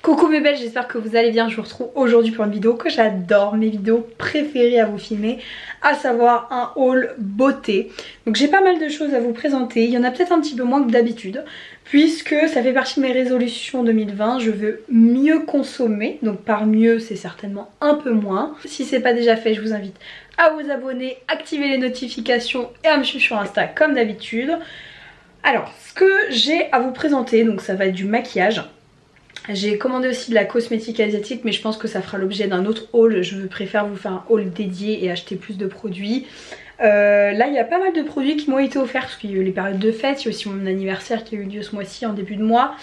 Coucou mes belles, j'espère que vous allez bien. Je vous retrouve aujourd'hui pour une vidéo que j'adore, mes vidéos préférées à vous filmer, à savoir un haul beauté. Donc j'ai pas mal de choses à vous présenter, il y en a peut-être un petit peu moins que d'habitude, puisque ça fait partie de mes résolutions 2020, je veux mieux consommer, donc par mieux c'est certainement un peu moins. Si c'est pas déjà fait, je vous invite à vous abonner, activer les notifications et à me suivre sur Insta comme d'habitude. Alors, ce que j'ai à vous présenter, donc ça va être du maquillage. J'ai commandé aussi de la cosmétique asiatique, mais je pense que ça fera l'objet d'un autre haul. Je préfère vous faire un haul dédié et acheter plus de produits. Là il y a pas mal de produits qui m'ont été offerts parce qu'il y a eu les périodes de fête, il y a aussi mon anniversaire qui a eu lieu ce mois-ci en début de mois.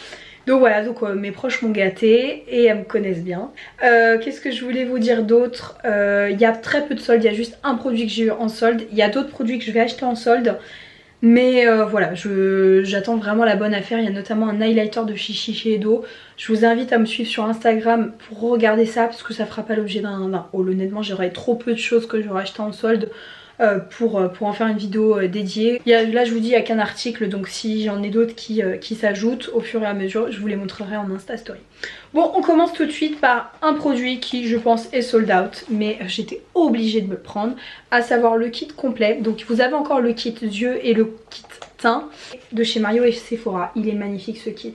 Donc voilà, mes proches m'ont gâtée et elles me connaissent bien. Qu'est-ce que je voulais vous dire d'autre? Il y a très peu de soldes, il y a juste un produit que j'ai eu en solde. Il y a d'autres produits que je vais acheter en solde. Mais voilà, j'attends vraiment la bonne affaire. Il y a notamment un highlighter de chez Shiseido. Je vous invite à me suivre sur Instagram pour regarder ça, parce que ça fera pas l'objet d'un haul. Honnêtement, j'aurais trop peu de choses que j'aurais acheté en solde pour en faire une vidéo dédiée. Là je vous dis, il n'y a qu'un article, donc si j'en ai d'autres qui s'ajoutent au fur et à mesure, je vous les montrerai en Insta Story. Bon, on commence tout de suite par un produit qui je pense est sold out, mais j'étais obligée de me le prendre, à savoir le kit complet. Donc vous avez encore le kit yeux et le kit teint de chez Mario et Sephora. Il est magnifique ce kit,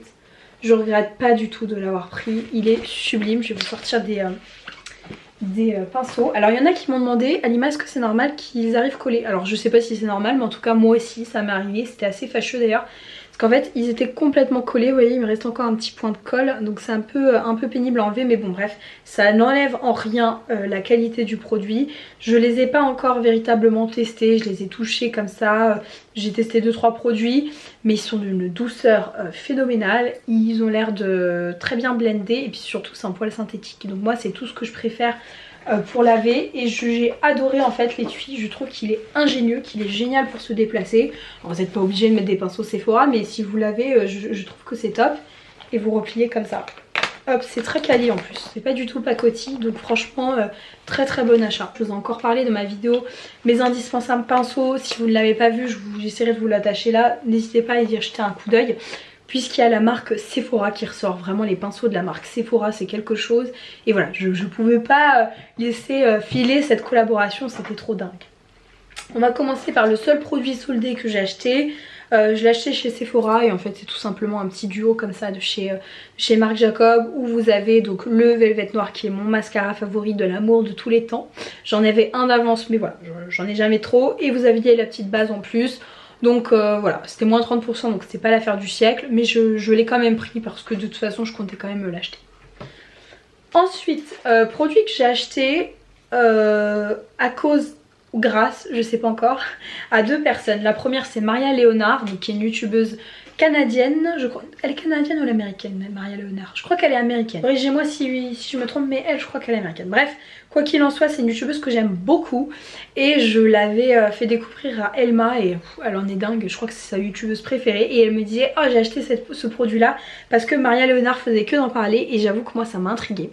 je regrette pas du tout de l'avoir pris, il est sublime. Je vais vous sortir des pinceaux. Alors il y en a qui m'ont demandé, Alima, est-ce que c'est normal qu'ils arrivent collés? Alors je sais pas si c'est normal, mais en tout cas moi aussi ça m'est arrivé, c'était assez fâcheux d'ailleurs, parce qu'en fait ils étaient complètement collés. Vous voyez, il me reste encore un petit point de colle, donc c'est un peu pénible à enlever, mais bon bref, ça n'enlève en rien la qualité du produit. Je les ai pas encore véritablement testés, je les ai touchés comme ça, j'ai testé 2-3 produits, mais ils sont d'une douceur phénoménale, ils ont l'air de très bien blender, et puis surtout c'est un poil synthétique, donc moi c'est tout ce que je préfère pour laver. Et j'ai adoré en fait l'étui, je trouve qu'il est ingénieux, qu'il est génial pour se déplacer. Alors vous n'êtes pas obligé de mettre des pinceaux Sephora, mais si vous lavez, je trouve que c'est top. Et vous repliez comme ça. Hop, c'est très quali en plus, c'est pas du tout pacotille, donc franchement très très bon achat. Je vous ai encore parlé de ma vidéo mes indispensables pinceaux, si vous ne l'avez pas vu, j'essaierai de vous l'attacher là, n'hésitez pas à y jeter un coup d'œil, puisqu'il y a la marque Sephora qui ressort. Vraiment les pinceaux de la marque Sephora c'est quelque chose, et voilà, je pouvais pas laisser filer cette collaboration, c'était trop dingue. On va commencer par le seul produit soldé que j'ai acheté. Je l'ai acheté chez Sephora et en fait c'est tout simplement un petit duo comme ça de chez Marc Jacob, où vous avez donc le Velvet Noir qui est mon mascara favori de l'amour de tous les temps. J'en avais un d'avance, mais voilà, j'en ai jamais trop, et vous aviez la petite base en plus. Donc voilà, c'était moins 30%, donc c'était pas l'affaire du siècle, mais je l'ai quand même pris parce que de toute façon je comptais quand même me l'acheter. Ensuite, produit que j'ai acheté à cause ou grâce, je sais pas encore, à deux personnes. La première c'est Maria Léonard, donc, qui est une youtubeuse canadienne, je crois. Elle est canadienne ou américaine, Maria Léonard? Je crois qu'elle est américaine. Corrigez-moi si je me trompe, mais elle, je crois qu'elle est américaine. Bref, quoi qu'il en soit, c'est une youtubeuse que j'aime beaucoup, et je l'avais fait découvrir à Elma, et elle en est dingue, je crois que c'est sa youtubeuse préférée, et elle me disait oh j'ai acheté ce produit là parce que Maria Léonard faisait que d'en parler, et j'avoue que moi ça m'a intriguée.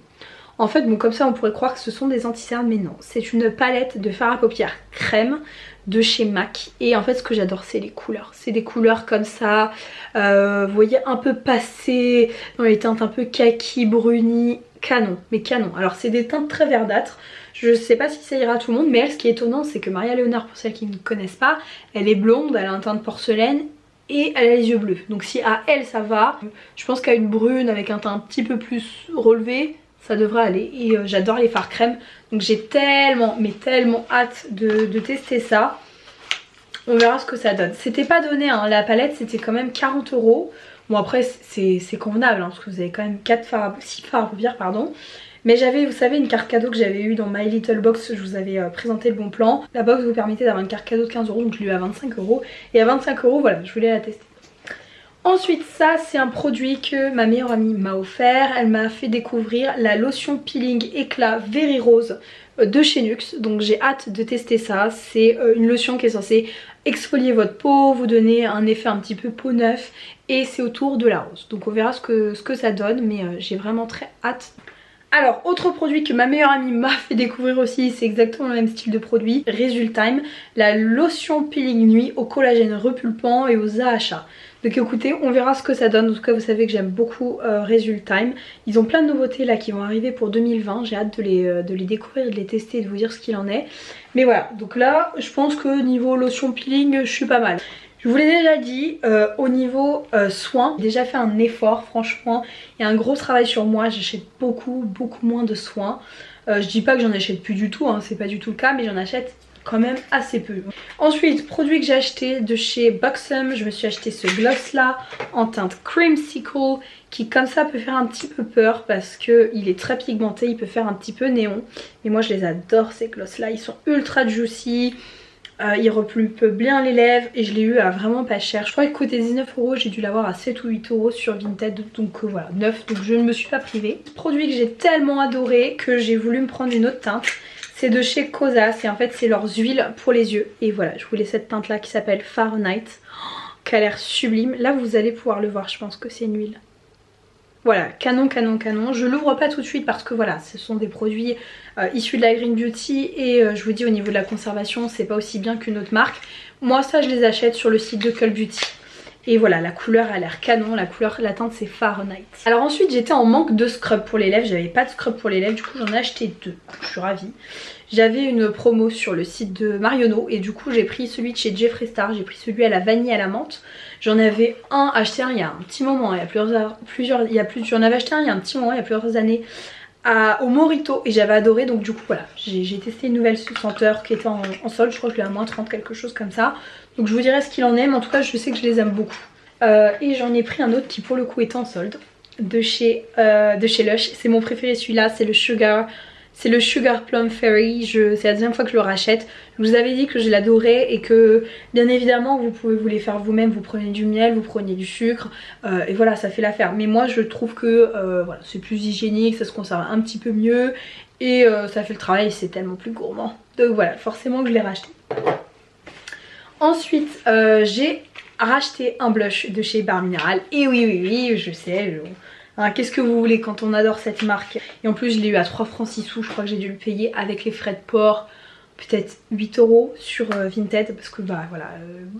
En fait, bon, comme ça on pourrait croire que ce sont des anti-cernes, mais non, c'est une palette de fard à paupières crème de chez MAC. Et en fait ce que j'adore c'est les couleurs, c'est des couleurs comme ça, vous voyez, un peu passées, dans les teintes un peu kaki, bruni, canon, mais canon. Alors c'est des teintes très verdâtres, je sais pas si ça ira à tout le monde, mais elle, ce qui est étonnant c'est que Maria Léonard, pour celles qui ne connaissent pas, elle est blonde, elle a un teint de porcelaine et elle a les yeux bleus. Donc si à elle ça va, je pense qu'à une brune avec un teint un petit peu plus relevé, ça devrait aller. Et j'adore les fards crème, donc j'ai tellement mais tellement hâte de tester ça. On verra ce que ça donne. C'était pas donné hein, la palette c'était quand même 40 €. Bon après c'est convenable hein, parce que vous avez quand même 6 fards à paupières pardon. Mais j'avais, vous savez, une carte cadeau que j'avais eue dans My Little Box, je vous avais présenté le bon plan. La box vous permettait d'avoir une carte cadeau de 15 €, donc je l'ai eu à 25 €. Et à 25 € voilà, je voulais la tester. Ensuite ça c'est un produit que ma meilleure amie m'a offert, elle m'a fait découvrir la lotion peeling éclat Very Rose de chez NYX, donc j'ai hâte de tester ça. C'est une lotion qui est censée exfolier votre peau, vous donner un effet un petit peu peau neuf, et c'est autour de la rose, donc on verra ce que ça donne, mais j'ai vraiment très hâte. Alors, autre produit que ma meilleure amie m'a fait découvrir aussi, c'est exactement le même style de produit, Resul Time, la lotion peeling nuit au collagène repulpant et aux AHA. Donc écoutez, on verra ce que ça donne. En tout cas vous savez que j'aime beaucoup Result Time. Ils ont plein de nouveautés là qui vont arriver pour 2020. J'ai hâte de les découvrir, de les tester et de vous dire ce qu'il en est. Mais voilà, donc là je pense que niveau lotion peeling je suis pas mal. Je vous l'ai déjà dit, au niveau soins, j'ai déjà fait un effort franchement. Il y a un gros travail sur moi, j'achète beaucoup moins de soins. Je dis pas que j'en achète plus du tout, hein, c'est pas du tout le cas, mais j'en achète quand même assez peu. Ensuite, produit que j'ai acheté de chez Buxom, je me suis acheté ce gloss là en teinte Creamsicle qui comme ça peut faire un petit peu peur parce que il est très pigmenté, il peut faire un petit peu néon. Mais moi je les adore ces gloss là, ils sont ultra juicy. Il repulpe bien les lèvres et je l'ai eu à vraiment pas cher. Je crois que côté 19 €, j'ai dû l'avoir à 7 ou 8 € sur Vinted, donc voilà, 9, donc je ne me suis pas privée. Produit que j'ai tellement adoré que j'ai voulu me prendre une autre teinte. C'est de chez Kosas et en fait c'est leurs huiles pour les yeux. Et voilà, je voulais cette teinte là qui s'appelle Fahrenheit, qui a l'air sublime. Là vous allez pouvoir le voir, je pense que c'est une huile. Voilà, canon. Je l'ouvre pas tout de suite parce que voilà, ce sont des produits issus de la Green Beauty et je vous dis au niveau de la conservation, c'est pas aussi bien qu'une autre marque. Moi ça je les achète sur le site de Cult Beauty. Et voilà, la couleur a l'air canon, la teinte c'est Fahrenheit. Alors ensuite j'étais en manque de scrub pour les lèvres, j'avais pas de scrub pour les lèvres, du coup j'en ai acheté 2, je suis ravie. J'avais une promo sur le site de Marionneau et du coup j'ai pris celui de chez Jeffree Star, j'ai pris celui à la vanille et à la menthe. J'en avais acheté un il y a un petit moment, j'en avais acheté un il y a un petit moment, il y a plusieurs années. Au Morito et j'avais adoré, donc du coup voilà, j'ai testé une nouvelle senteur qui était en solde, je crois que je l'ai à moins 30 quelque chose comme ça. Donc je vous dirai ce qu'il en est, mais en tout cas je sais que je les aime beaucoup. Et j'en ai pris un autre qui pour le coup est en solde de chez Lush, c'est mon préféré celui-là, c'est le Sugar Plum Fairy, c'est la deuxième fois que je le rachète. Je vous avais dit que je l'adorais et que bien évidemment vous pouvez vous les faire vous-même, vous prenez du miel, vous prenez du sucre et voilà ça fait l'affaire. Mais moi je trouve que voilà, c'est plus hygiénique, ça se conserve un petit peu mieux et ça fait le travail, c'est tellement plus gourmand. Donc voilà, forcément que je l'ai racheté. Ensuite j'ai racheté un blush de chez Bar Mineral et oui je sais... Hein, qu'est-ce que vous voulez quand on adore cette marque. Et en plus je l'ai eu à 3 francs 6 sous, je crois que j'ai dû le payer avec les frais de port peut-être 8 € sur Vinted parce que bah voilà,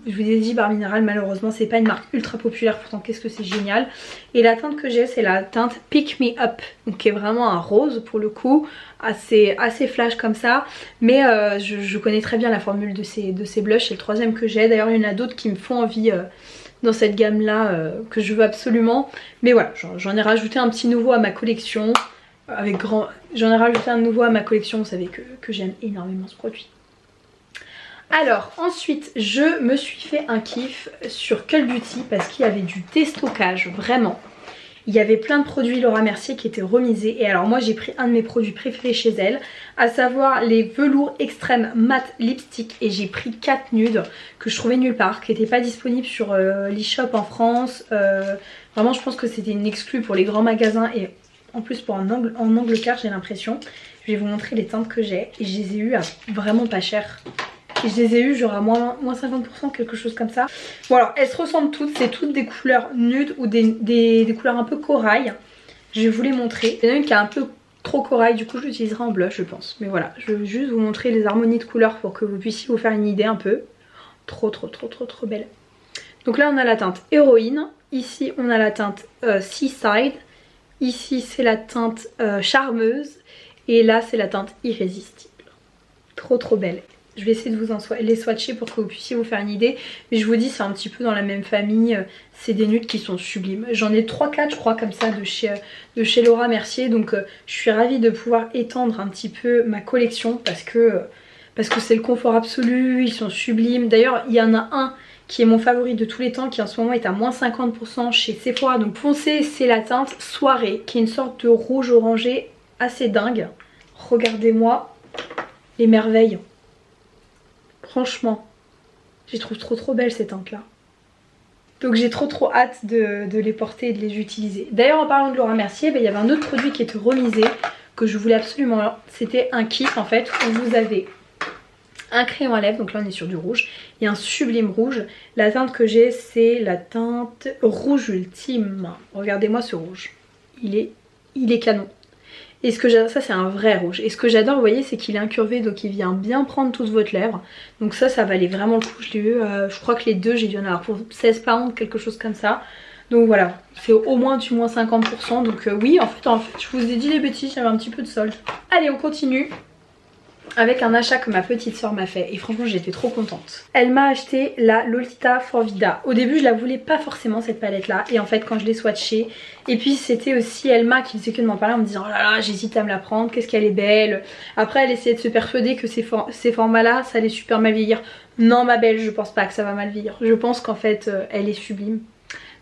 je vous ai dit Bar Mineral malheureusement c'est pas une marque ultra populaire, pourtant qu'est-ce que c'est génial. Et la teinte que j'ai c'est la teinte Pick Me Up, donc qui est vraiment un rose pour le coup, assez flash comme ça, mais je connais très bien la formule de ces blushs, c'est le troisième que j'ai. D'ailleurs il y en a d'autres qui me font envie dans cette gamme là que je veux absolument, mais voilà j'en ai rajouté un petit nouveau à ma collection j'en ai rajouté un nouveau à ma collection, vous savez que j'aime énormément ce produit. Alors ensuite je me suis fait un kiff sur Cult Beauty parce qu'il y avait du déstockage, vraiment. Il y avait plein de produits Laura Mercier qui étaient remisés et alors moi j'ai pris un de mes produits préférés chez elle, à savoir les velours extrême mat lipstick, et j'ai pris 4 nudes que je trouvais nulle part, qui n'étaient pas disponibles sur l'e-shop en France. Vraiment je pense que c'était une exclue pour les grands magasins et en plus pour en Angleterre j'ai l'impression. Je vais vous montrer les teintes que j'ai et je les ai eues à vraiment pas cher. Et je les ai eues genre à moins 50%, quelque chose comme ça. Bon alors elles se ressemblent toutes, c'est toutes des couleurs nudes ou des couleurs un peu corail. Je vais vous les montrer. Il y en a une qui est un peu trop corail, du coup je l'utiliserai en blush je pense. Mais voilà, je veux juste vous montrer les harmonies de couleurs pour que vous puissiez vous faire une idée un peu. Trop belle. Donc là on a la teinte héroïne, ici on a la teinte Seaside, ici c'est la teinte charmeuse et là c'est la teinte irrésistible. Trop belle. Je vais essayer de vous les swatcher pour que vous puissiez vous faire une idée. Mais je vous dis c'est un petit peu dans la même famille. C'est des nudes qui sont sublimes. J'en ai 3-4 je crois comme ça de chez Laura Mercier. Donc je suis ravie de pouvoir étendre un petit peu ma collection parce que c'est le confort absolu. Ils sont sublimes. D'ailleurs il y en a un qui est mon favori de tous les temps, qui en ce moment est à moins 50% chez Sephora. Donc foncez, c'est la teinte Soirée, qui est une sorte de rouge orangé assez dingue. Regardez-moi les merveilles. Franchement, je les trouve trop belles ces teintes là. Donc j'ai trop hâte de les porter et de les utiliser. D'ailleurs en parlant de Laura Mercier, il y avait un autre produit qui était remisé, que je voulais absolument. C'était un kit en fait, où vous avez un crayon à lèvres, donc là on est sur du rouge, et un sublime rouge. La teinte que j'ai c'est la teinte rouge ultime. Regardez-moi ce rouge, il est canon. Et ce que j'adore, ça c'est un vrai rouge. Et ce que j'adore, vous voyez, c'est qu'il est incurvé, donc il vient bien prendre toute votre lèvre. Donc ça valait vraiment le coup. Je l'ai eu, je crois que les deux, j'ai dû en avoir pour 16 pounds, quelque chose comme ça. Donc voilà, c'est au moins du moins 50%. Donc oui, en fait, je vous ai dit les bêtises, j'avais un petit peu de solde. Allez, on continue avec un achat que ma petite soeur m'a fait et franchement j'étais trop contente. Elle m'a acheté la Lolita Forvida. Au début je la voulais pas forcément cette palette là et en fait quand je l'ai swatchée, et puis c'était aussi Elma qui faisait que de m'en parler en me disant oh là là j'hésite à me la prendre, qu'est-ce qu'elle est belle. Après elle essayait de se persuader que ces formats là ça allait super mal vieillir. Non ma belle, je pense pas que ça va mal vieillir, je pense qu'en fait elle est sublime.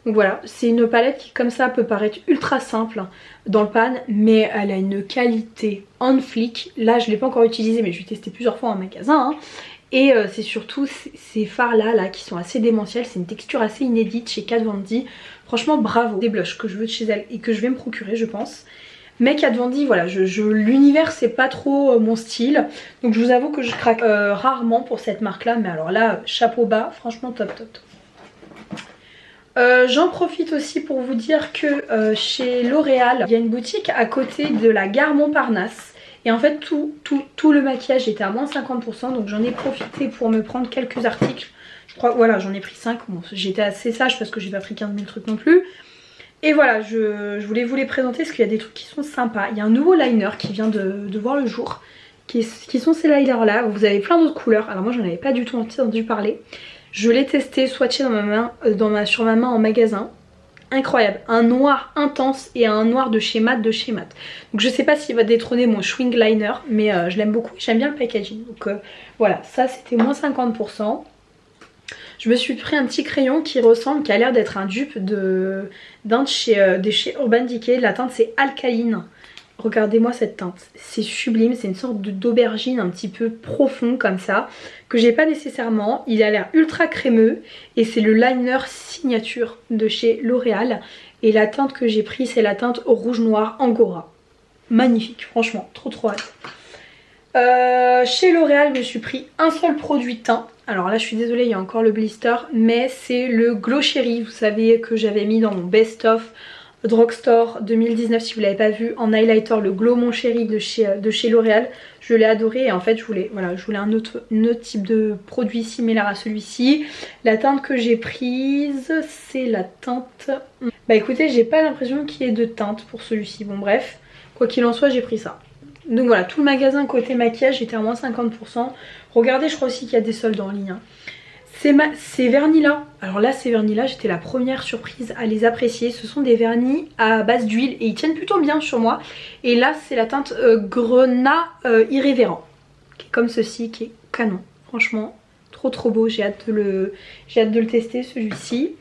Donc voilà, c'est une palette qui comme ça peut paraître ultra simple dans le pan, mais elle a une qualité on flic. Là je ne l'ai pas encore utilisée mais je l'ai testé plusieurs fois en magasin. Hein. Et c'est surtout ces fards là qui sont assez démentiels, c'est une texture assez inédite chez Kat Von D. Franchement bravo, des blushs que je veux de chez elle et que je vais me procurer je pense. Mais Kat Von D, voilà, l'univers c'est pas trop mon style. Donc je vous avoue que je craque rarement pour cette marque là, mais alors là chapeau bas, franchement top top top. J'en profite aussi pour vous dire que chez L'Oréal, il y a une boutique à côté de la gare Montparnasse. Et en fait tout le maquillage était à moins 50%, donc j'en ai profité pour me prendre quelques articles. Je crois, voilà, j'en ai pris 5, bon, j'étais assez sage parce que j'ai pas pris 15 000 trucs non plus. Et voilà, je voulais vous les présenter parce qu'il y a des trucs qui sont sympas. Il y a un nouveau liner qui vient de voir le jour, qui sont ces liners là. Vous avez plein d'autres couleurs, alors moi j'en avais pas du tout entendu parler. Je l'ai testé, swatché dans ma main, sur ma main en magasin. Incroyable, un noir intense et un noir de chez Matte. Donc je sais pas s'il va détrôner mon Schwing Liner, mais je l'aime beaucoup, j'aime bien le packaging. Donc voilà, ça c'était moins 50%. Je me suis pris un petit crayon qui a l'air d'être un dupe de chez Urban Decay. La teinte c'est Alcaline. Regardez-moi cette teinte, c'est sublime, c'est une sorte d'aubergine un petit peu profond comme ça, que j'ai pas nécessairement. Il a l'air ultra crémeux et c'est le liner signature de chez L'Oréal. Et la teinte que j'ai pris c'est la teinte au rouge noir Angora. Magnifique, franchement, trop hâte. Chez L'Oréal je me suis pris un seul produit teint. Alors là je suis désolée, il y a encore le blister, mais c'est le Glow Cherry, vous savez que j'avais mis dans mon best of Drugstore 2019, si vous l'avez pas vu, en highlighter, le Glow Mon Chéri de chez L'Oréal. Je l'ai adoré et en fait je voulais un autre type de produit similaire à celui-ci. La teinte que j'ai prise c'est la teinte... Bah écoutez, j'ai pas l'impression qu'il y ait de teinte pour celui-ci, bon bref, quoi qu'il en soit j'ai pris ça. Donc voilà, tout le magasin côté maquillage était à moins 50%. Regardez, je crois aussi qu'il y a des soldes en ligne. Hein. Ces vernis là, alors là ces vernis là j'étais la première surprise à les apprécier. Ce sont des vernis à base d'huile et ils tiennent plutôt bien sur moi. Et là c'est la teinte Grenat Irrévérent, qui est comme ceci, qui est canon. Franchement trop beau, j'ai hâte de le tester celui-ci.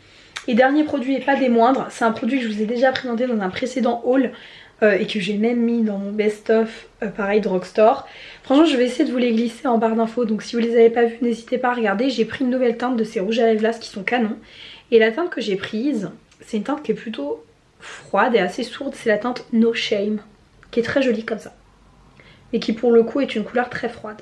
Et dernier produit et pas des moindres, c'est un produit que je vous ai déjà présenté dans un précédent haul. Et que j'ai même mis dans mon best-of, pareil Drugstore. Franchement je vais essayer de vous les glisser en barre d'infos, donc si vous les avez pas vus n'hésitez pas à regarder. J'ai pris une nouvelle teinte de ces rouges à lèvres là qui sont canons. Et la teinte que j'ai prise, c'est une teinte qui est plutôt froide et assez sourde, c'est la teinte No Shame, qui est très jolie comme ça. Et qui pour le coup est une couleur très froide.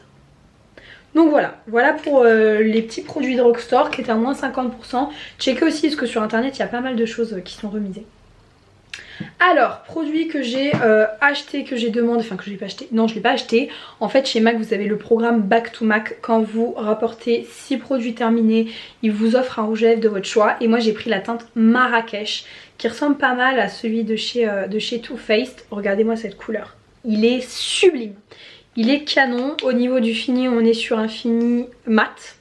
Donc voilà pour les petits produits Drugstore qui étaient à moins 50%. Checkez aussi parce que sur internet il y a pas mal de choses qui sont remisées. Alors, produit que j'ai acheté, que j'ai demandé, enfin que j'ai pas acheté, non je l'ai pas acheté. En fait chez MAC vous avez le programme Back to MAC. Quand vous rapportez 6 produits terminés, ils vous offrent un rouge à lèvres de votre choix. Et moi j'ai pris la teinte Marrakech qui ressemble pas mal à celui de chez Too Faced. Regardez-moi cette couleur, il est sublime, il est canon. Au niveau du fini on est sur un fini mat.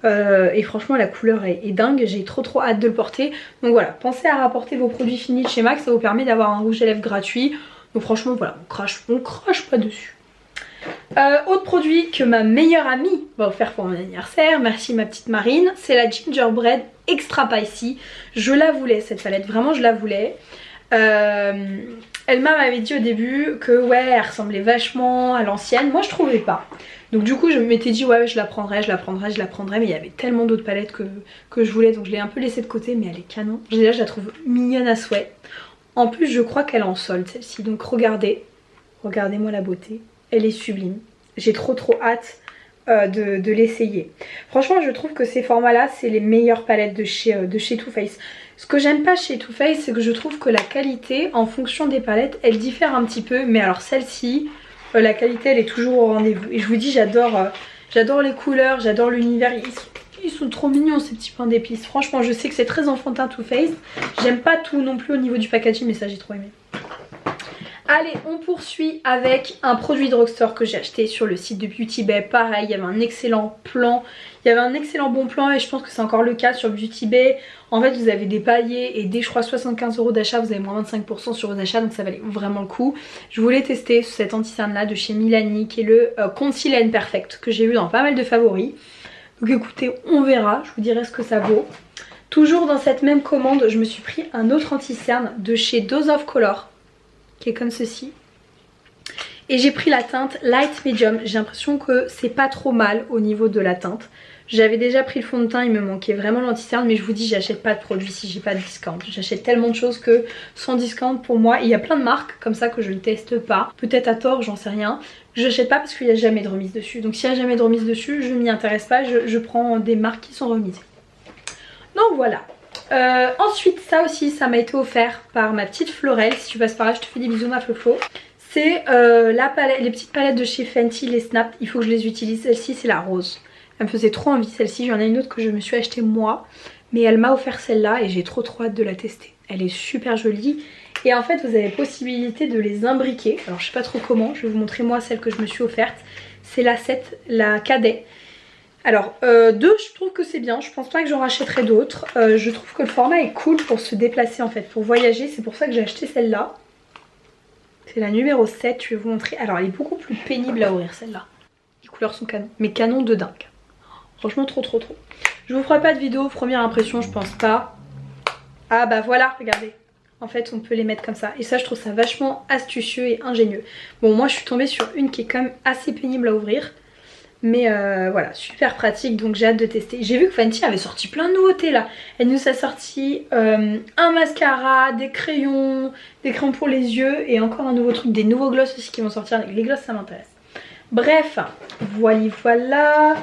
Et franchement la couleur est dingue, j'ai trop hâte de le porter. Donc voilà, pensez à rapporter vos produits finis de chez MAC, ça vous permet d'avoir un rouge à lèvres gratuit. Donc franchement voilà, on crache pas dessus. Autre produit que ma meilleure amie m'a offert pour mon anniversaire, merci ma petite Marine, c'est la Gingerbread Extra Spicy. Je la voulais cette palette, vraiment je la voulais. Elma m'avait dit au début que ouais elle ressemblait vachement à l'ancienne, moi je trouvais pas. Donc du coup je m'étais dit ouais je la prendrais, mais il y avait tellement d'autres palettes que je voulais, donc je l'ai un peu laissée de côté, mais elle est canon. Déjà je la trouve mignonne à souhait. En plus je crois qu'elle est en solde celle-ci, donc regardez-moi la beauté, elle est sublime. J'ai trop hâte de l'essayer. Franchement je trouve que ces formats là c'est les meilleures palettes de chez Too Faced. Ce que j'aime pas chez Too Faced c'est que je trouve que la qualité en fonction des palettes elle diffère un petit peu, mais alors celle-ci la qualité elle est toujours au rendez-vous. Et je vous dis j'adore les couleurs, j'adore l'univers, ils sont trop mignons ces petits pains d'épices. Franchement je sais que c'est très enfantin Too Faced, j'aime pas tout non plus au niveau du packaging mais ça j'ai trop aimé. Allez, on poursuit avec un produit drugstore que j'ai acheté sur le site de Beauty Bay. Pareil, il y avait un excellent plan, il y avait un excellent bon plan et je pense que c'est encore le cas sur Beauty Bay. En fait, vous avez des paliers et dès je crois 75 € d'achat, vous avez moins 25% sur vos achats, donc ça valait vraiment le coup. Je voulais tester cet anti-cerne là de chez Milani qui est le Conceal and Perfect que j'ai eu dans pas mal de favoris. Donc écoutez, on verra, je vous dirai ce que ça vaut. Toujours dans cette même commande, je me suis pris un autre anti-cerne de chez Dose of Color, qui est comme ceci. Et j'ai pris la teinte Light Medium. J'ai l'impression que c'est pas trop mal au niveau de la teinte. J'avais déjà pris le fond de teint, il me manquait vraiment l'anti-cerne, mais je vous dis j'achète pas de produits si j'ai pas de discount. J'achète tellement de choses que sans discount pour moi, il y a plein de marques comme ça que je ne teste pas. Peut-être à tort, j'en sais rien. Je n'achète pas parce qu'il n'y a jamais de remise dessus. Donc s'il n'y a jamais de remise dessus, je m'y intéresse pas, je prends des marques qui sont remises. Donc voilà. Ensuite ça aussi ça m'a été offert par ma petite Florelle. Si tu passes par là je te fais des bisous ma Floflo. C'est les petites palettes de chez Fenty, les Snap, il faut que je les utilise. Celle-ci c'est la rose, elle me faisait trop envie celle-ci. J'en ai une autre que je me suis achetée moi, mais elle m'a offert celle-là et j'ai trop hâte de la tester. Elle est super jolie et en fait vous avez possibilité de les imbriquer. Alors je sais pas trop comment, je vais vous montrer moi celle que je me suis offerte. C'est la 7, la cadet. Alors deux je trouve que c'est bien, je pense pas que j'en rachèterai d'autres. Je trouve que le format est cool pour se déplacer en fait, pour voyager, c'est pour ça que j'ai acheté celle-là. C'est la numéro 7, je vais vous montrer. Alors elle est beaucoup plus pénible à ouvrir celle-là. Les couleurs sont canon, mais canon de dingue. Franchement trop. Je vous ferai pas de vidéo, première impression je pense pas. Ah bah voilà, regardez. En fait on peut les mettre comme ça et ça je trouve ça vachement astucieux et ingénieux. Bon moi je suis tombée sur une qui est quand même assez pénible à ouvrir. Mais voilà, super pratique, donc j'ai hâte de tester. J'ai vu que Fenty avait sorti plein de nouveautés là. Elle nous a sorti un mascara, des crayons pour les yeux et encore un nouveau truc, des nouveaux gloss aussi qui vont sortir. Les gloss ça m'intéresse. Bref, voilà.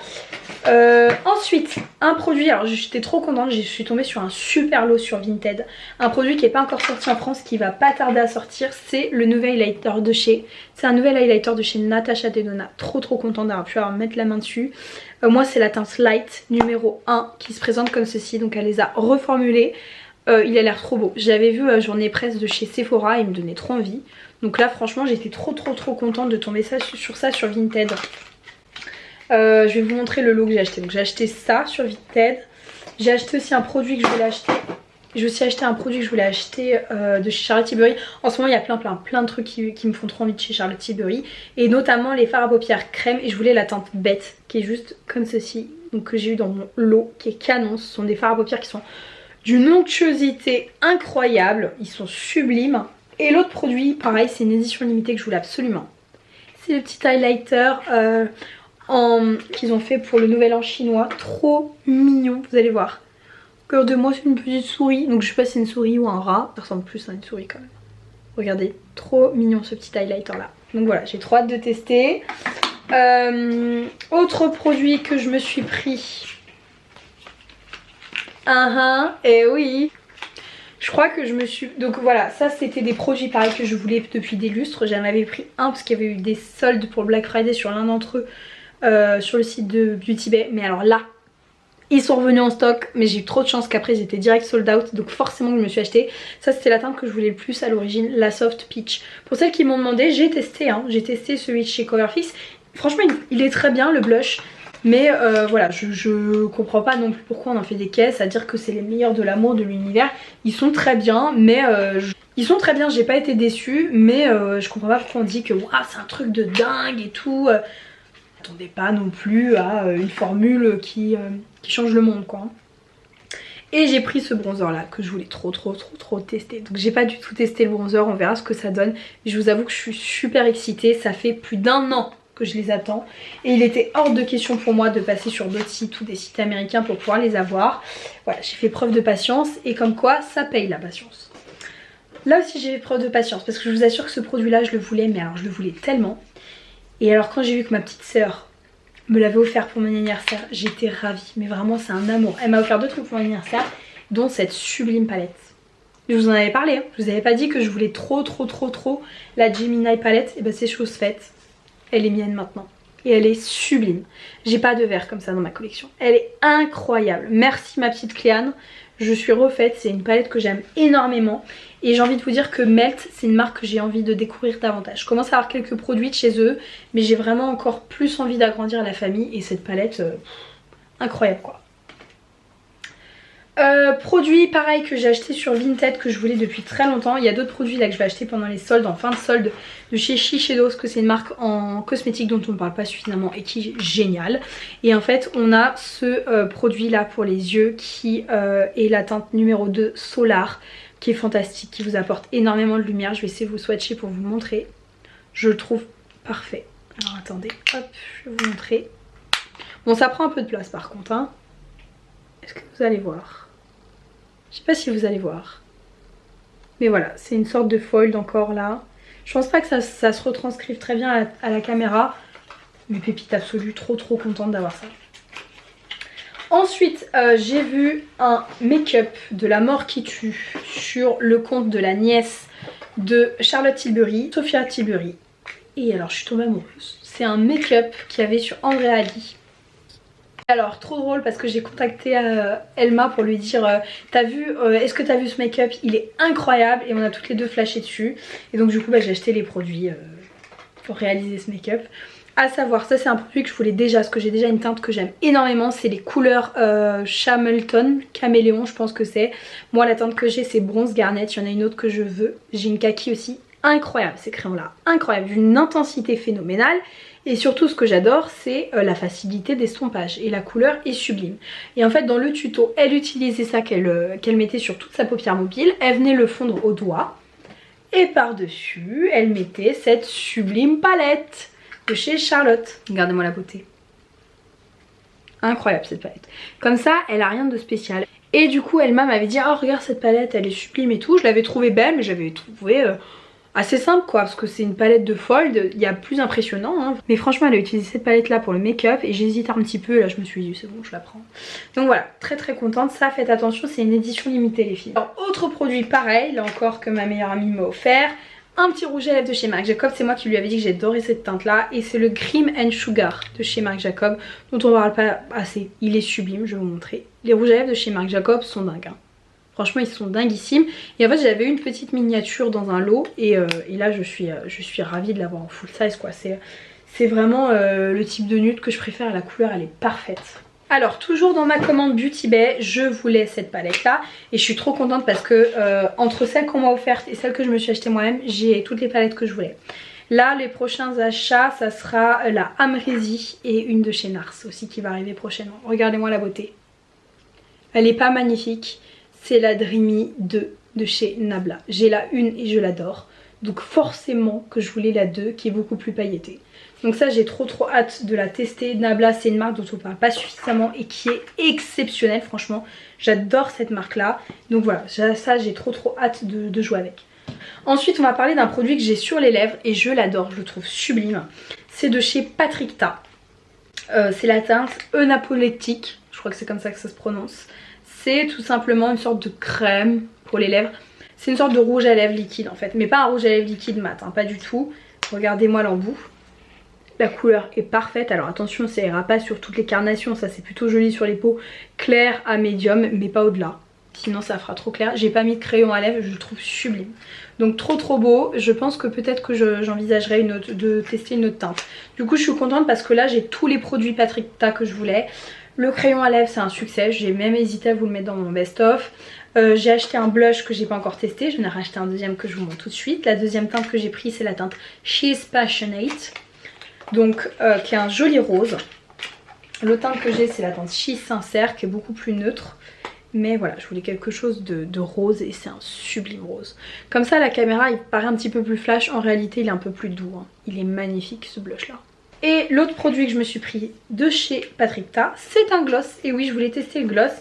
Ensuite, un produit, alors j'étais trop contente, je suis tombée sur un super lot sur Vinted. Un produit qui n'est pas encore sorti en France, qui va pas tarder à sortir, c'est le nouvel highlighter de chez... C'est un nouvel highlighter de chez Natasha Denona. Trop contente d'avoir pu mettre la main dessus. Moi c'est la teinte Light numéro 1 qui se présente comme ceci, donc elle les a reformulés. Il a l'air trop beau. J'avais vu journée presse de chez Sephora, il me donnait trop envie. Donc là franchement j'étais trop contente de tomber sur ça sur Vinted. Je vais vous montrer le lot que j'ai acheté. Donc j'ai acheté ça sur Vinted. J'ai acheté aussi un produit que je voulais acheter. J'ai aussi acheté un produit que je voulais acheter de chez Charlotte Tilbury. En ce moment il y a plein de trucs qui me font trop envie de chez Charlotte Tilbury. Et notamment les fards à paupières crème. Et je voulais la teinte bête qui est juste comme ceci. Donc que j'ai eu dans mon lot qui est canon. Ce sont des fards à paupières qui sont d'une onctuosité incroyable. Ils sont sublimes. Et l'autre produit pareil c'est une édition limitée que je voulais absolument. C'est le petit highlighter qu'ils ont fait pour le nouvel an chinois. Trop mignon, vous allez voir. Cœur de moi c'est une petite souris. Donc je sais pas si c'est une souris ou un rat. Ça ressemble plus à une souris quand même. Regardez, trop mignon ce petit highlighter là. Donc voilà, j'ai trop hâte de tester. Autre produit que je me suis pris. Et oui. Je crois que je me suis... Donc voilà, ça c'était des produits pareils que je voulais depuis des lustres. J'en avais pris un parce qu'il y avait eu des soldes pour le Black Friday sur l'un d'entre eux. Sur le site de Beauty Bay. Mais alors là, ils sont revenus en stock. Mais j'ai eu trop de chance qu'après ils étaient direct sold out. Donc forcément je me suis acheté. Ça c'était la teinte que je voulais le plus à l'origine, la Soft Peach. Pour celles qui m'ont demandé, j'ai testé. J'ai testé celui de chez Coverfix. Franchement il est très bien le blush. Mais voilà, je comprends pas non plus pourquoi on en fait des caisses à dire que c'est les meilleurs de l'amour de l'univers. Ils sont très bien, mais ils sont très bien, j'ai pas été déçue. Mais je comprends pas pourquoi on dit que c'est un truc de dingue et tout. Attendez pas non plus à une formule qui change le monde quoi. Et j'ai pris ce bronzer là que je voulais trop tester. Donc j'ai pas du tout testé le bronzer, on verra ce que ça donne. Mais je vous avoue que je suis super excitée, ça fait plus d'1 an que je les attends et il était hors de question pour moi de passer sur d'autres sites ou des sites américains pour pouvoir les avoir. Voilà, j'ai fait preuve de patience et comme quoi ça paye la patience. Là aussi j'ai fait preuve de patience parce que je vous assure que ce produit là je le voulais, mais alors je le voulais tellement. Et alors quand j'ai vu que ma petite sœur me l'avait offert pour mon anniversaire. J'étais ravie, mais vraiment c'est un amour. Elle m'a offert 2 trucs pour mon anniversaire, dont cette sublime palette. Je vous en avais parlé, hein. Je vous avais pas dit que je voulais trop la Gemini palette. Et ben c'est chose faite. Elle est mienne maintenant. Et elle est sublime. J'ai pas de verre comme ça dans ma collection. Elle est incroyable. Merci ma petite Cléane. Je suis refaite. C'est une palette que j'aime énormément. Et j'ai envie de vous dire que Melt, c'est une marque que j'ai envie de découvrir davantage. Je commence à avoir quelques produits de chez eux, mais j'ai vraiment encore plus envie d'agrandir la famille. Et cette palette, incroyable quoi. Produit pareil que j'ai acheté sur Vinted, que je voulais depuis très longtemps. Il y a d'autres produits là que je vais acheter pendant les soldes, en fin de solde, de chez Shiseido, que c'est une marque en cosmétique dont on ne parle pas suffisamment et qui est géniale. Et en fait on a ce produit là pour les yeux qui est la teinte numéro 2 Solar, qui est fantastique, qui vous apporte énormément de lumière. Je vais essayer de vous swatcher pour vous montrer. Je le trouve parfait. Alors attendez, hop, je vais vous montrer. Bon, ça prend un peu de place par contre, hein. Est-ce que vous allez voir? Je sais pas si vous allez voir. Mais voilà, c'est une sorte de fold encore là. Je pense pas que ça se retranscrive très bien à la caméra. Mais pépite absolue, trop contente d'avoir ça. Ensuite, j'ai vu un make-up de la mort qui tue sur le compte de la nièce de Charlotte Tilbury, Sophia Tilbury. Et alors, je suis tombée amoureuse. C'est un make-up qu'il y avait sur Andrea Ali. Alors trop drôle parce que j'ai contacté Elma pour lui dire t'as vu, est-ce que t'as vu ce make-up, il est incroyable, et on a toutes les deux flashé dessus. Et donc du coup j'ai acheté les produits pour réaliser ce make-up. À savoir, ça c'est un produit que je voulais déjà, parce que j'ai déjà une teinte que j'aime énormément, c'est les couleurs Chameleon, Caméléon je pense que c'est. Moi la teinte que j'ai c'est bronze garnet, il y en a une autre que je veux, j'ai une kaki aussi. Incroyable ces crayons là, incroyable, d'une intensité phénoménale. Et surtout ce que j'adore c'est la facilité d'estompage et la couleur est sublime. Et en fait dans le tuto elle utilisait ça qu'elle mettait sur toute sa paupière mobile, elle venait le fondre au doigt et par dessus elle mettait cette sublime palette de chez Charlotte. Regardez-moi la beauté. Incroyable cette palette. Comme ça elle a rien de spécial. Et du coup Elma m'avait dit oh regarde cette palette elle est sublime et tout. Je l'avais trouvée belle mais j'avais trouvé assez simple quoi, parce que c'est une palette de fold, il y a plus impressionnant hein. Mais franchement elle a utilisé cette palette là pour le make-up et j'hésite un petit peu et là je me suis dit c'est bon je la prends. Donc voilà, très contente, ça faites attention c'est une édition limitée les filles. Alors autre produit pareil, là encore que ma meilleure amie m'a offert, un petit rouge à lèvres de chez Marc Jacob, c'est moi qui lui avais dit que j'adorais cette teinte là et c'est le Cream and Sugar de chez Marc Jacob dont on ne parle pas assez, il est sublime, je vais vous montrer. Les rouges à lèvres de chez Marc Jacob sont dingues hein. Franchement ils sont dinguissimes. Et en fait j'avais une petite miniature dans un lot et là je suis ravie de l'avoir en full size quoi. C'est vraiment le type de nude que je préfère, la couleur elle est parfaite. Alors toujours dans ma commande Beauty Bay, je voulais cette palette là et je suis trop contente parce que entre celle qu'on m'a offerte et celle que je me suis achetée moi-même, j'ai toutes les palettes que je voulais. Là les prochains achats ça sera la Amrezy et une de chez Nars aussi qui va arriver prochainement. Regardez-moi la beauté. Elle est pas magnifique. C'est la Dreamy 2 de chez Nabla. J'ai la 1 et je l'adore. Donc forcément que je voulais la 2 qui est beaucoup plus pailletée. Donc ça j'ai trop hâte de la tester. Nabla c'est une marque dont on ne parle pas suffisamment et qui est exceptionnelle franchement. J'adore cette marque là. Donc voilà, ça j'ai trop hâte de jouer avec. Ensuite on va parler d'un produit que j'ai sur les lèvres et je l'adore, je le trouve sublime. C'est de chez Patrick Ta. C'est la teinte Enapoletic, je crois que c'est comme ça que ça se prononce. C'est tout simplement une sorte de crème pour les lèvres. C'est une sorte de rouge à lèvres liquide en fait. Mais pas un rouge à lèvres liquide mat, hein, pas du tout. Regardez-moi l'embout. La couleur est parfaite. Alors attention, ça ira pas sur toutes les carnations. Ça c'est plutôt joli sur les peaux claires à médium, mais pas au-delà. Sinon ça fera trop clair. J'ai pas mis de crayon à lèvres, je le trouve sublime. Donc trop beau. Je pense que peut-être que j'envisagerai de tester une autre teinte. Du coup je suis contente parce que là j'ai tous les produits Patrick Ta que je voulais. Le crayon à lèvres c'est un succès, j'ai même hésité à vous le mettre dans mon best-of. J'ai acheté un blush que j'ai pas encore testé, j'en ai racheté un deuxième que je vous montre tout de suite. La deuxième teinte que j'ai prise c'est la teinte She's Passionate, donc qui est un joli rose. L'autre teinte que j'ai c'est la teinte She's Sincère qui est beaucoup plus neutre. Mais voilà, je voulais quelque chose de rose et c'est un sublime rose. Comme ça la caméra il paraît un petit peu plus flash, en réalité il est un peu plus doux hein. Il est magnifique ce blush là. Et l'autre produit que je me suis pris de chez Patrick Ta, c'est un gloss. Et oui, je voulais tester le gloss.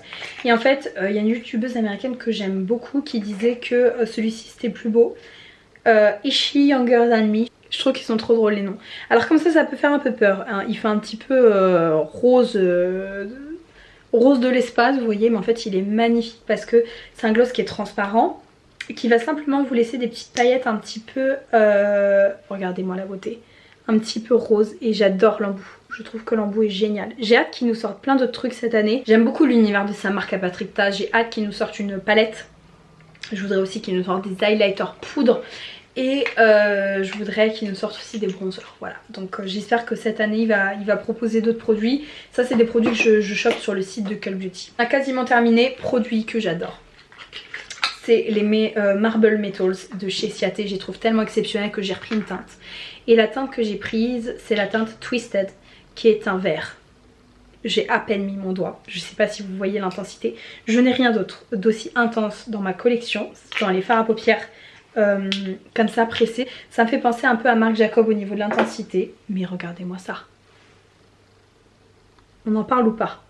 Et en fait, il y a une youtubeuse américaine que j'aime beaucoup qui disait que celui-ci c'était plus beau. Is She Younger Than Me. Je trouve qu'ils sont trop drôles les noms. Alors comme ça peut faire un peu peur, hein. Il fait un petit peu rose, rose de l'espace, vous voyez, mais en fait il est magnifique parce que c'est un gloss qui est transparent et qui va simplement vous laisser des petites paillettes un petit peu, regardez-moi la beauté, un petit peu rose, et j'adore l'embout. Je trouve que l'embout est génial. J'ai hâte qu'ils nous sortent plein d'autres trucs cette année. J'aime beaucoup l'univers de sa marque à Patrick Ta. J'ai hâte qu'ils nous sortent une palette. Je voudrais aussi qu'ils nous sortent des highlighters poudre. Et je voudrais qu'ils nous sortent aussi des bronzers. Voilà. Donc j'espère que cette année il va proposer d'autres produits. Ça c'est des produits que je chope sur le site de Cult Beauty. On a quasiment terminé. Produit que j'adore. C'est les Marble Metals de chez Ciate. Je les trouve tellement exceptionnels que j'ai repris une teinte. Et la teinte que j'ai prise, c'est la teinte Twisted, qui est un vert. J'ai à peine mis mon doigt. Je ne sais pas si vous voyez l'intensité. Je n'ai rien d'autre d'aussi intense dans ma collection. Dans les fards à paupières comme ça pressés. Ça me fait penser un peu à Marc Jacob au niveau de l'intensité. Mais regardez-moi ça. On en parle ou pas?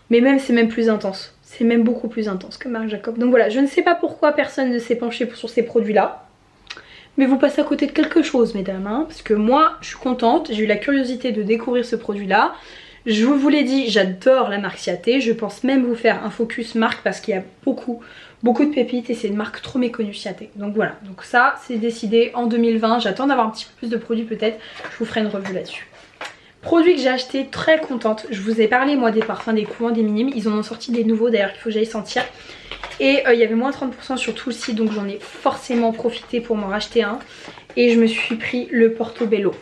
Mais même c'est même plus intense. C'est même beaucoup plus intense que Marc Jacob. Donc voilà, je ne sais pas pourquoi personne ne s'est penché sur ces produits-là. Mais vous passez à côté de quelque chose, mesdames, hein, parce que moi, je suis contente. J'ai eu la curiosité de découvrir ce produit-là. Je vous l'ai dit, j'adore la marque Ciate. Je pense même vous faire un focus marque parce qu'il y a beaucoup de pépites et c'est une marque trop méconnue, Ciate. Donc voilà, donc ça, c'est décidé en 2020. J'attends d'avoir un petit peu plus de produits peut-être. Je vous ferai une revue là-dessus. Produit que j'ai acheté, très contente. Je vous ai parlé moi des parfums des couvents des minimes. Ils en ont sorti des nouveaux d'ailleurs qu'il faut que j'aille sentir. Et il y avait moins 30% sur tout le site, donc j'en ai forcément profité pour m'en racheter un. Et je me suis pris le Portobello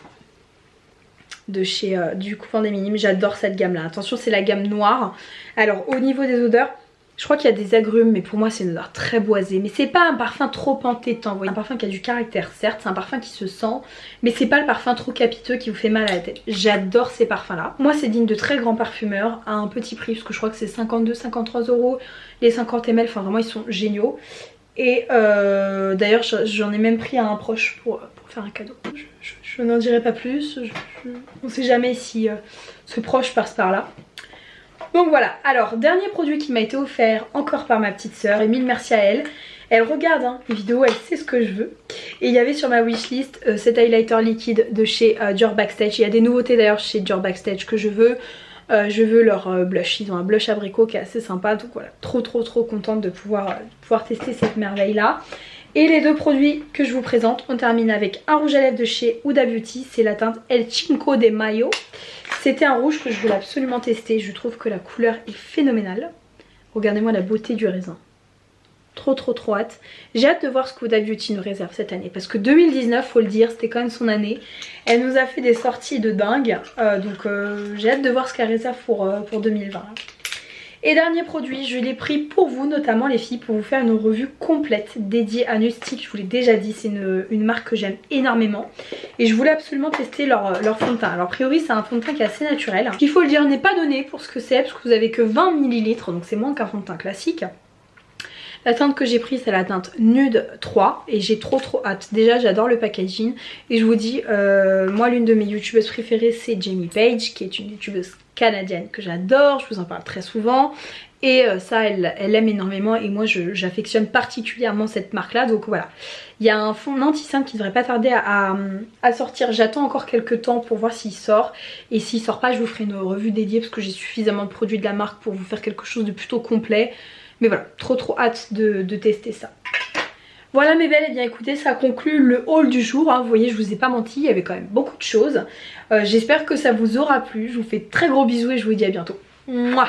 de chez du Couvent des Minimes. J'adore cette gamme là. Attention, c'est la gamme noire. Alors au niveau des odeurs, je crois qu'il y a des agrumes, mais pour moi c'est une odeur très boisée. Mais c'est pas un parfum trop entêtant, vous voyez. Un parfum qui a du caractère, certes, c'est un parfum qui se sent, mais c'est pas le parfum trop capiteux qui vous fait mal à la tête. J'adore ces parfums là. Moi c'est digne de très grands parfumeurs à un petit prix, parce que je crois que c'est 52-53 €. Les 50 ml, enfin vraiment ils sont géniaux. Et d'ailleurs j'en ai même pris à un proche pour faire un cadeau. Je n'en dirai pas plus, on sait jamais si ce proche passe par là. Donc voilà, alors dernier produit qui m'a été offert encore par ma petite sœur, et mille merci à elle. Elle regarde hein, les vidéos, elle sait ce que je veux. Et il y avait sur ma wishlist cet highlighter liquide de chez Dior Backstage. Il y a des nouveautés d'ailleurs chez Dior Backstage que je veux. Je veux leur blush, ils ont un blush abricot qui est assez sympa. Donc voilà, trop contente de pouvoir tester cette merveille là. Et les deux produits que je vous présente, on termine avec un rouge à lèvres de chez Huda Beauty. C'est la teinte El Cinco de Mayo. C'était un rouge que je voulais absolument tester. Je trouve que la couleur est phénoménale. Regardez-moi la beauté du raisin. Trop hâte. J'ai hâte de voir ce que Huda Beauty nous réserve cette année. Parce que 2019, faut le dire, c'était quand même son année. Elle nous a fait des sorties de dingue. Donc j'ai hâte de voir ce qu'elle réserve pour 2020. Et dernier produit, je l'ai pris pour vous, notamment les filles, pour vous faire une revue complète dédiée à Nustic. Je vous l'ai déjà dit, c'est une marque que j'aime énormément. Et je voulais absolument tester leur fond de teint. Alors a priori c'est un fond de teint qui est assez naturel. Il faut le dire, n'est pas donné pour ce que c'est, parce que vous avez que 20 ml, donc c'est moins qu'un fond de teint classique. La teinte que j'ai prise c'est la teinte Nude 3 et j'ai trop hâte. Déjà j'adore le packaging et je vous dis, moi l'une de mes youtubeuses préférées c'est Jamie Page, qui est une youtubeuse canadienne que j'adore, je vous en parle très souvent. Et ça elle aime énormément et moi j'affectionne particulièrement cette marque là. Donc voilà, il y a un fond anti-cerne qui devrait pas tarder à sortir. J'attends encore quelques temps pour voir s'il sort. Et s'il sort pas je vous ferai une revue dédiée parce que j'ai suffisamment de produits de la marque pour vous faire quelque chose de plutôt complet. Mais voilà, trop hâte de tester ça. Voilà mes belles, et bien écoutez, ça conclut le haul du jour. Hein. Vous voyez, je vous ai pas menti, il y avait quand même beaucoup de choses. J'espère que ça vous aura plu. Je vous fais de très gros bisous et je vous dis à bientôt. Mouah.